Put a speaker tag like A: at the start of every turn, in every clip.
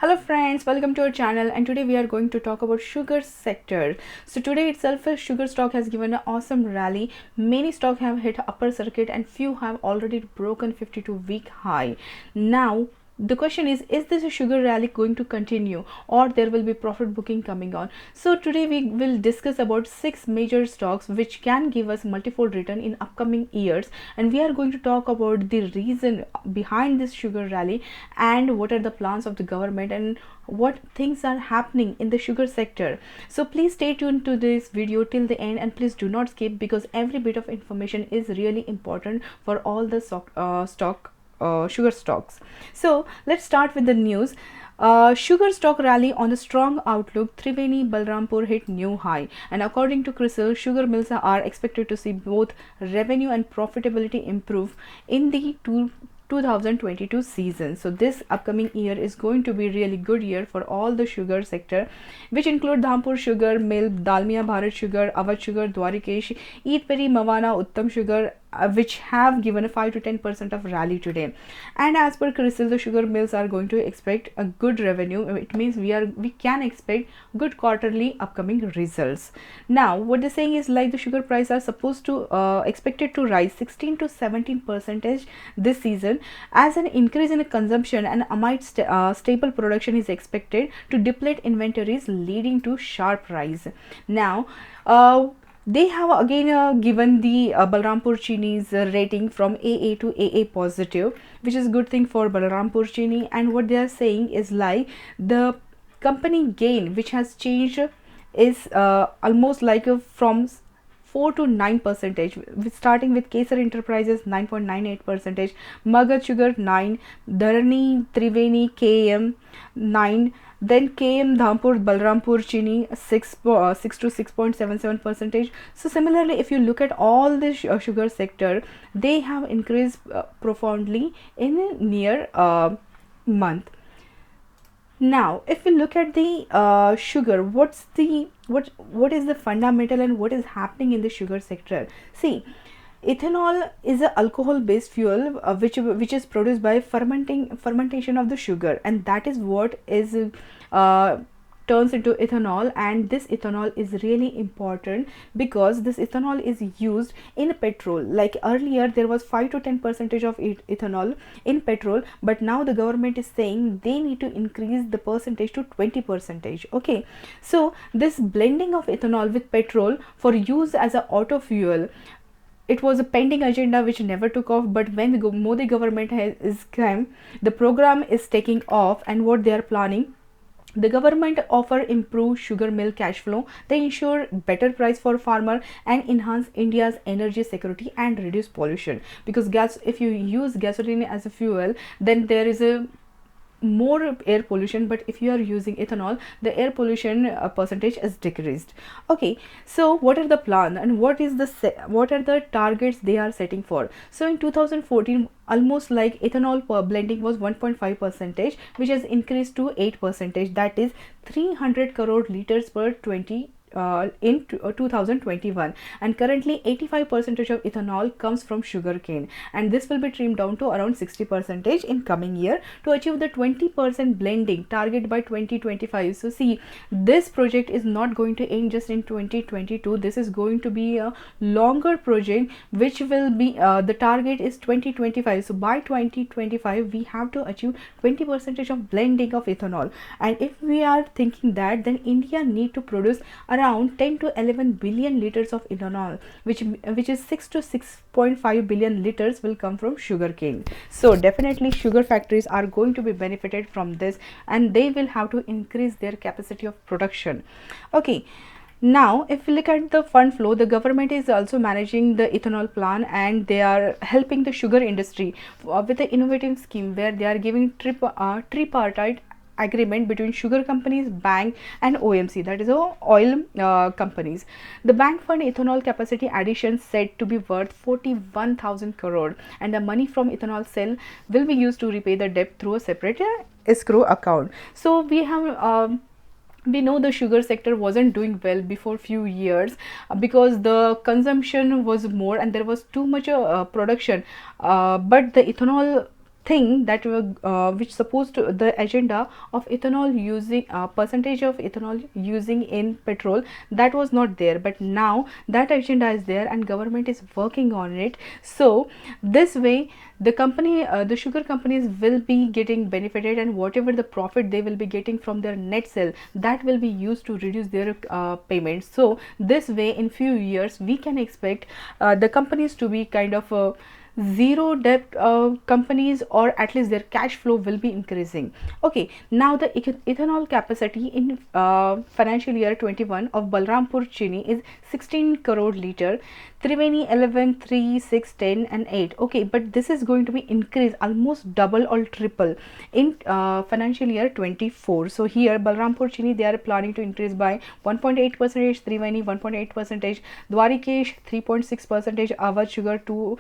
A: Hello friends, welcome to our channel, and today we are going to talk about sugar sector. So today itself sugar stock has given an awesome rally. Many stock have hit upper circuit and few have already broken 52-week high. Now the question is this a sugar rally going to continue, or there will be profit booking coming on? So today we will discuss about 6 major stocks which can give us multifold return in upcoming years, and we are going to talk about the reason behind this sugar rally and what are the plans of the government and what things are happening in the sugar sector. So please stay tuned to this video till the end, and please do not skip, because every bit of information is really important for all the sugar stocks. So let's start with the news. Sugar stock rally on a strong outlook. Triveni Balrampur hit new high, and according to CRISIL, sugar mills are expected to see both revenue and profitability improve in the 2022 season. So this upcoming year is going to be really good year for all the sugar sector, which include Dhampur Sugar Mill, Dalmia Bharat Sugar, Awadh Sugar, Dwarikesh, Eat Peri, Mawana, Uttam Sugar, which have given a 5 to 10% of rally today. And as per CRISIL, the sugar mills are going to expect a good revenue. It means we can expect good quarterly upcoming results. Now what they're saying is, like, the sugar price are supposed to expected to rise 16 to 17% this season, as an increase in the consumption and amid stable production is expected to deplete inventories, leading to sharp rise. Now they have again given the Balrampur Chini's rating from AA to AA positive, which is good thing for Balrampur Chini. And what they are saying is, like, the company gain which has changed is almost like from 4 to 9 percentage, starting with Kesar Enterprises 9.98%, Magad Sugar 9, Dharani Triveni KM 9, then KM Dhampur Balrampur Chini 6 to 6.77%. So similarly, if you look at all the sugar sector, they have increased profoundly in a near month. Now if we look at the sugar, what is the fundamental and what is happening in the sugar sector? See, ethanol is a alcohol based fuel which is produced by fermentation of the sugar, and that is what is turns into ethanol. And this ethanol is really important because this ethanol is used in petrol. Like earlier there was 5 to 10% of ethanol in petrol, but now the government is saying they need to increase the percentage to 20%. Okay, so this blending of ethanol with petrol for use as a auto fuel, it was a pending agenda which never took off, but when the Modi government is come, the program is taking off. And what they are planning, the government offer improved sugar mill cash flow, they ensure better price for farmer and enhance India's energy security and reduce pollution. Because if you use gasoline as a fuel, then there is a more air pollution, but if you are using ethanol, the air pollution percentage is decreased. Okay, so what are the plan and what are the targets they are setting for? So in 2014, almost like ethanol per blending was 1.5%, which has increased to 8%, that is 300 crore liters per 2021, and currently 85% of ethanol comes from sugarcane, and this will be trimmed down to around 60% in coming year to achieve the 20% blending target by 2025. So see, this project is not going to end just in 2022. This is going to be a longer project which will be the target is 2025. So by 2025 we have to achieve 20% of blending of ethanol, and if we are thinking that, then India need to produce around 10 to 11 billion liters of ethanol, which is 6 to 6.5 billion liters will come from sugarcane. So definitely sugar factories are going to be benefited from this, and they will have to increase their capacity of production. Okay, now if we look at the fund flow, the government is also managing the ethanol plan, and they are helping the sugar industry with the innovative scheme where they are giving tripartite agreement between sugar companies, bank and OMC, that is oil companies. The bank fund ethanol capacity addition said to be worth 41,000 crore, and the money from ethanol sale will be used to repay the debt through a separate escrow account. So we know the sugar sector wasn't doing well before few years because the consumption was more and there was too much production, but the ethanol thing that were which supposed to the agenda of ethanol using percentage of ethanol using in petrol, that was not there, but now that agenda is there and government is working on it. So this way the company the sugar companies will be getting benefited, and whatever the profit they will be getting from their net sale, that will be used to reduce their payments. So this way in few years we can expect the companies to be kind of zero debt companies, or at least their cash flow will be increasing. Okay, now the ethanol capacity in financial year 21 of Balrampur Chini is 16 crore liter, Triveni 11, 3, 6, 10 and 8. Okay, but this is going to be increased almost double or triple in financial year 24. So here Balrampur Chini they are planning to increase by 1.8 percentage, Triveni 1.8 percentage, Dwarikesh 3.6 percentage, Awadh Sugar 2%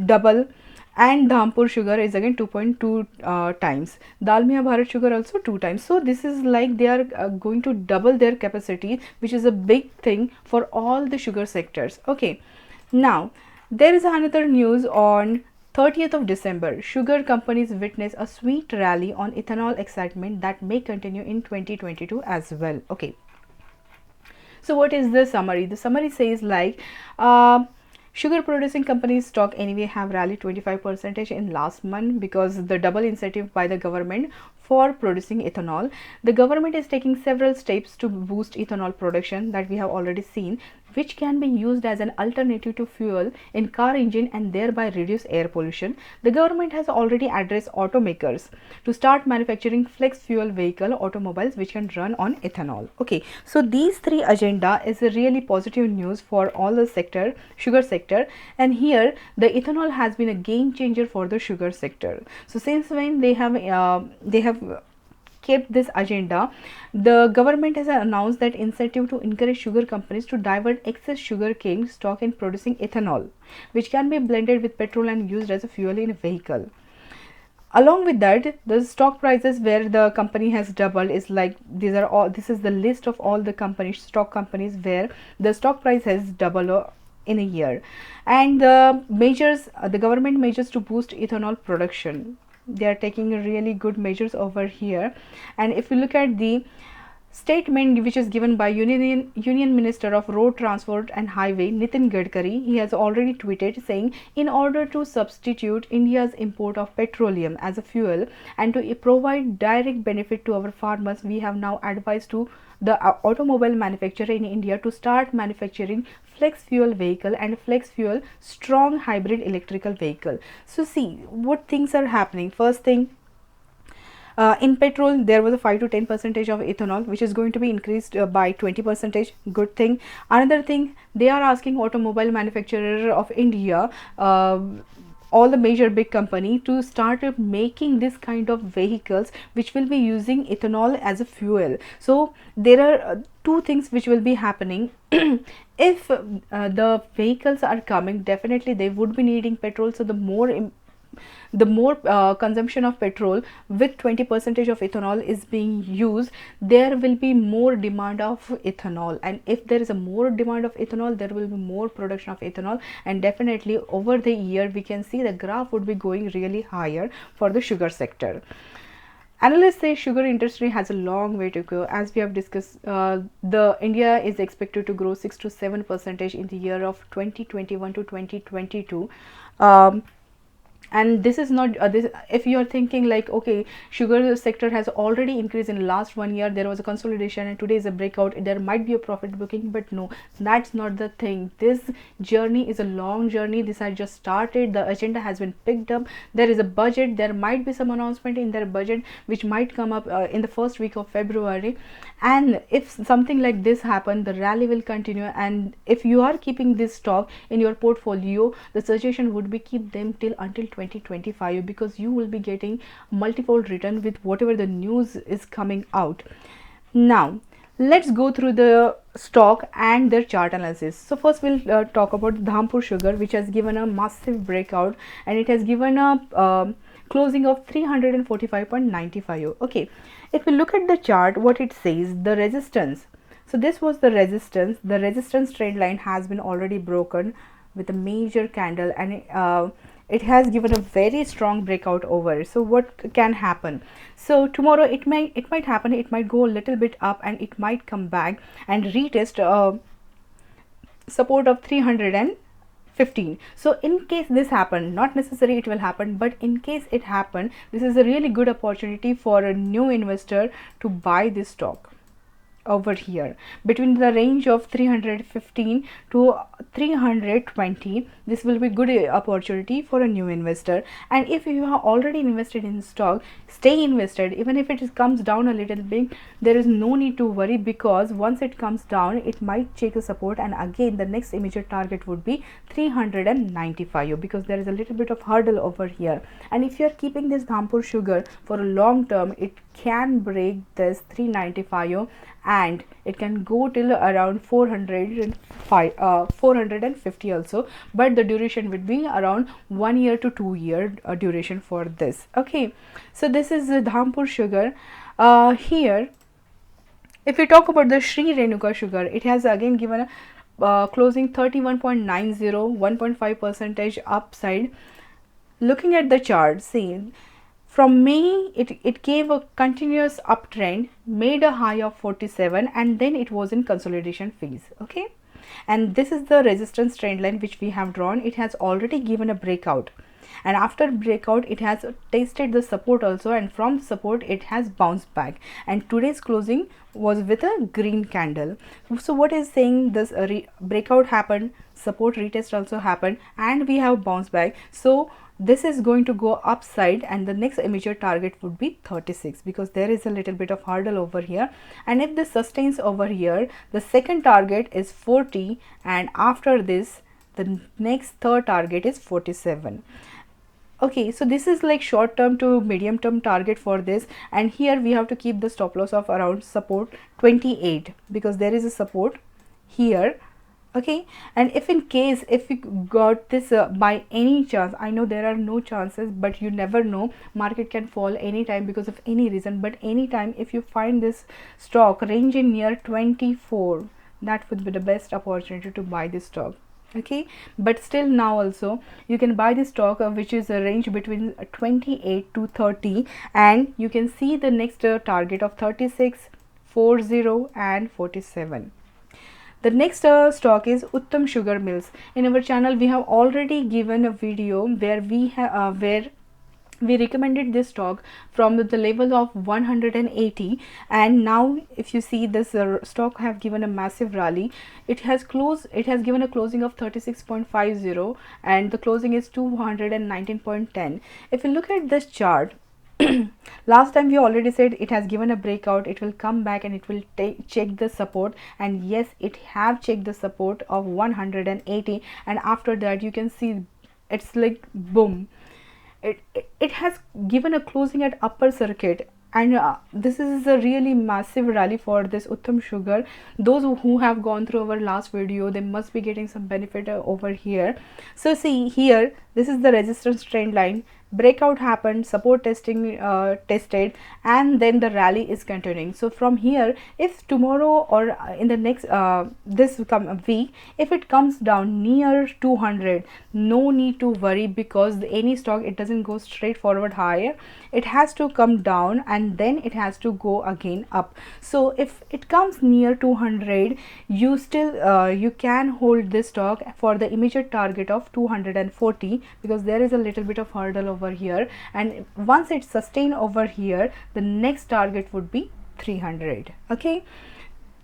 A: double, and Dhampur Sugar is again 2.2 times, Dalmia Bharat Sugar also 2 times. So this is like they are going to double their capacity, which is a big thing for all the sugar sectors. Okay, now there is another news on 30th of December. Sugar companies witness a sweet rally on ethanol excitement that may continue in 2022 as well. Okay, so what is the summary? The summary says like sugar producing companies stock anyway have rallied 25% in last month because the double incentive by the government for producing ethanol. The government is taking several steps to boost ethanol production that we have already seen, which can be used as an alternative to fuel in car engine and thereby reduce air pollution. The government has already addressed automakers to start manufacturing flex fuel vehicle automobiles which can run on ethanol. Okay, so these three agenda is a really positive news for all the sector, sugar sector, and here the ethanol has been a game changer for the sugar sector. So since when they have kept this agenda, the government has announced that incentive to encourage sugar companies to divert excess sugar cane stock in producing ethanol, which can be blended with petrol and used as a fuel in a vehicle. Along with that, the stock prices where the company has doubled is like these are all. This is the list of all the companies, stock companies where the stock price has doubled in a year, and the measures, the government measures to boost ethanol production, they are taking really good measures over here. And if you look at the statement which is given by Union Minister of Road Transport and Highway Nitin Gadkari, he has already tweeted saying, in order to substitute India's import of petroleum as a fuel and to provide direct benefit to our farmers, we have now advised to the automobile manufacturer in India to start manufacturing flex fuel vehicle and flex fuel strong hybrid electrical vehicle. So see what things are happening. First thing, in petrol there was a 5 to 10 percentage of ethanol which is going to be increased by 20 percentage. Good thing. Another thing, they are asking automobile manufacturer of India, all the major big company, to start making this kind of vehicles which will be using ethanol as a fuel. So there are two things which will be happening. If the vehicles are coming, definitely they would be needing petrol, so the more consumption of petrol with 20 percentage of ethanol is being used, there will be more demand of ethanol, and if there is a more demand of ethanol, there will be more production of ethanol, and definitely over the year we can see the graph would be going really higher for the sugar sector. Analysts say sugar industry has a long way to go. As we have discussed, the India is expected to grow 6 to 7% in the year of 2021 to 2022. And this is not this, if you are thinking like, okay, sugar sector has already increased in last 1 year, there was a consolidation and today is a breakout, there might be a profit booking, but no, that's not the thing. This journey is a long journey. This has just started. The agenda has been picked up. There is a budget, there might be some announcement in their budget which might come up in the first week of February, and if something like this happen, the rally will continue. And if you are keeping this stock in your portfolio, the suggestion would be keep them till until 2025, because you will be getting multiple return with whatever the news is coming out. Now let's go through the stock and their chart analysis. So first we'll talk about Dhampur Sugar, which has given a massive breakout and it has given a closing of 345.95. okay, if we look at the chart, what it says, the resistance, so this was the resistance trend line has been already broken with a major candle, and it has given a very strong breakout over. So what can happen? So tomorrow it might happen, it might go a little bit up and it might come back and retest support of 315. So in case this happen, not necessarily it will happen, but in case it happen, this is a really good opportunity for a new investor to buy this stock over here between the range of 315 to 320. This will be good opportunity for a new investor. And if you have already invested in stock, stay invested. Even if it comes down a little bit, there is no need to worry, because once it comes down, it might check a support, and again the next immediate target would be 395, because there is a little bit of hurdle over here. And if you are keeping this Dhampur Sugar for a long term, it can break this 395 and it can go till around 450 also, but the duration would be around 1 year to 2 year duration for this. Okay, so this is the Dhampur Sugar. Here if we talk about the Sri Renuka Sugar, it has again given a closing 31.90, 1.5% upside. Looking at the chart, see, from May it gave a continuous uptrend, made a high of 47, and then it was in consolidation phase. Okay, and this is the resistance trend line which we have drawn. It has already given a breakout, and after breakout it has tested the support also, and from support it has bounced back, and today's closing was with a green candle. So what is saying, this breakout happened, support retest also happened, and we have bounced back. So this is going to go upside, and the next immediate target would be 36, because there is a little bit of hurdle over here. And if this sustains over here, the second target is 40, and after this the next third target is 47. Okay, so this is like short term to medium term target for this, and here we have to keep the stop loss of around support 28, because there is a support here. Okay, and if in case if you got this by any chance, I know there are no chances, but you never know, market can fall anytime because of any reason, but anytime if you find this stock range in near 24, that would be the best opportunity to buy this stock. Okay, but still now also you can buy this stock which is a range between 28 to 30, and you can see the next target of 36, 40 and 47. The next stock is Uttam Sugar Mills. In our channel we have already given a video where we recommended this stock from the level of 180, and now if you see this stock have given a massive rally. It has given a closing of 36.50, and the closing is 219.10. If you look at this chart, last time we already said it has given a breakout, it will come back and it will check the support, and yes, it have checked the support of 180, and after that you can see it's like boom, it has given a closing at upper circuit, and this is a really massive rally for this Uttam Sugar. Those who have gone through our last video, they must be getting some benefit over here. So see here, this is the resistance trend line, breakout happened, support testing tested, and then the rally is continuing. So from here, if tomorrow or in the next this week, if it comes down near 200, no need to worry, because any stock, it doesn't go straight forward higher, it has to come down and then it has to go again up. So if it comes near 200, you still you can hold this stock for the immediate target of 240, because there is a little bit of hurdle over here, and once it sustain over here, the next target would be 300. Okay,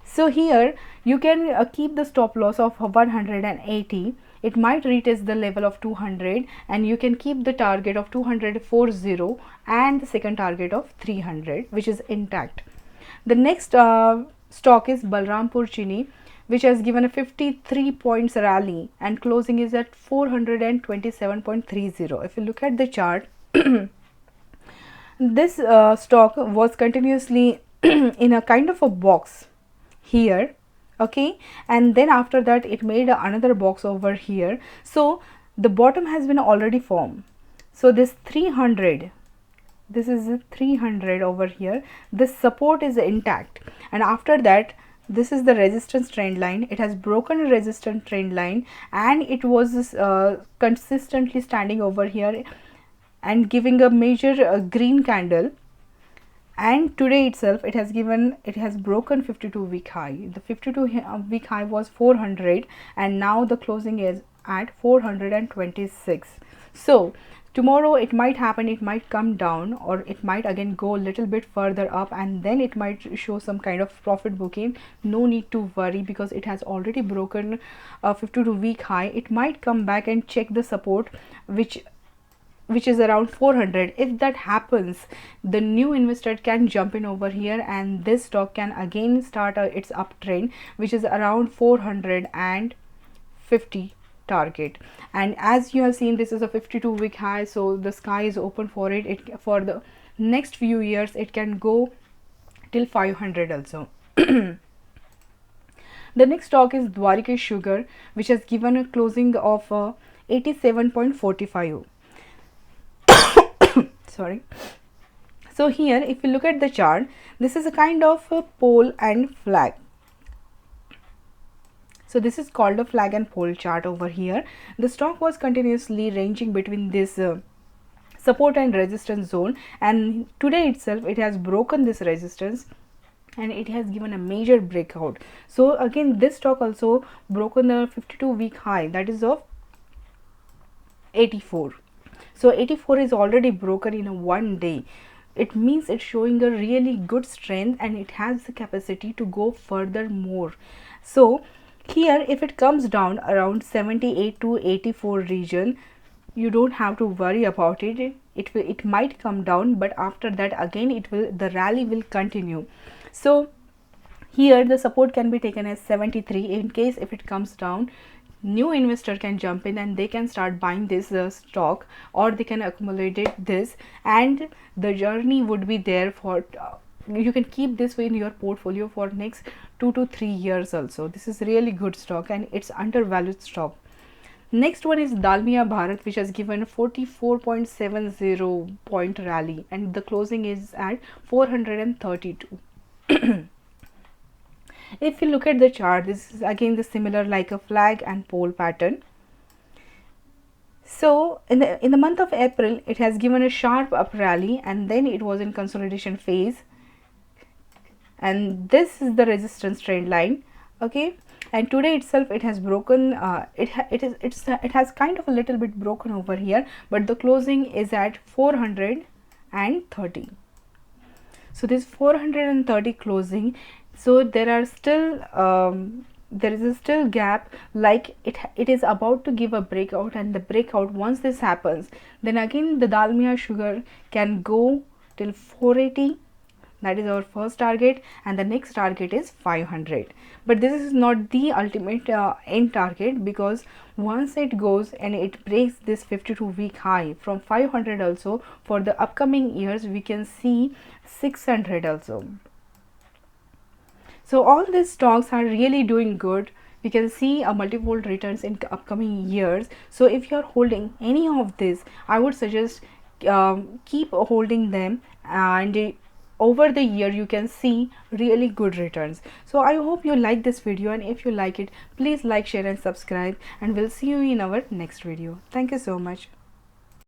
A: so here you can keep the stop loss of 180. It might retest the level of 200, and you can keep the target of 240 and the second target of 300, which is intact. The next stock is Balrampur Chini, which has given a 53 points rally, and closing is at 427.30. If you look at the chart, this stock was continuously in a kind of a box here. Okay, and then after that it made another box over here. So the bottom has been already formed. So this 300, this is 300 over here, this support is intact, and after that this is the resistance trend line. It has broken a resistance trend line, and it was consistently standing over here and giving a major green candle. And today itself it has broken 52-week high. The 52-week high was 400, and now the closing is at 426. So tomorrow it might happen, it might come down, or it might again go a little bit further up, and then it might show some kind of profit booking. No need to worry, because it has already broken a 52-week high. It might come back and check the support, which is around 400. If that happens, the new investor can jump in over here, and this stock can again start its uptrend, which is around 450 target. And as you have seen, this is a 52-week high, so the sky is open for it. For the next few years it can go till 500 also. The next stock is Dwarikesh Sugar, which has given a closing of 87.45. Sorry. So here, if you look at the chart, this is a kind of a pole and flag. So this is called a flag and pole chart over here. The stock was continuously ranging between this support and resistance zone, and today itself it has broken this resistance and it has given a major breakout. So again, this stock also broken the 52-week high, that is of 84. So 84 is already broken in a one day. It means it's showing a really good strength, and it has the capacity to go further more. So here, if it comes down around 78 to 84 region, you don't have to worry about it. It might come down, but after that again the rally will continue. So here the support can be taken as 73. In case if it comes down, new investor can jump in and they can start buying this stock, or they can accumulate this, and the journey would be there for you can keep this in your portfolio for next 2 to 3 years also. This is really good stock, and it's undervalued stock. Next one is Dalmia Bharat, which has given 44.70 point rally, and the closing is at 432. If you look at the chart, this is again the similar like a flag and pole pattern. So in the month of April, it has given a sharp up rally, and then it was in consolidation phase, and this is the resistance trend line. Okay, and today itself it has broken it has kind of a little bit broken over here, but the closing is at 430. So this 430 closing, so there are still there is a still gap, like it is about to give a breakout, and the breakout, once this happens, then again the Dalmia Sugar can go till 480. That is our first target, and the next target is 500. But this is not the ultimate end target, because once it goes and it breaks this 52-week high from 500 also, for the upcoming years we can see 600 also. So all these stocks are really doing good. We can see a multiple returns in upcoming years. So if you are holding any of this, I would suggest keep holding them, and over the year you can see really good returns. So I hope you like this video, and if you like it, please like, share and subscribe, and we'll see you in our next video. Thank you so much.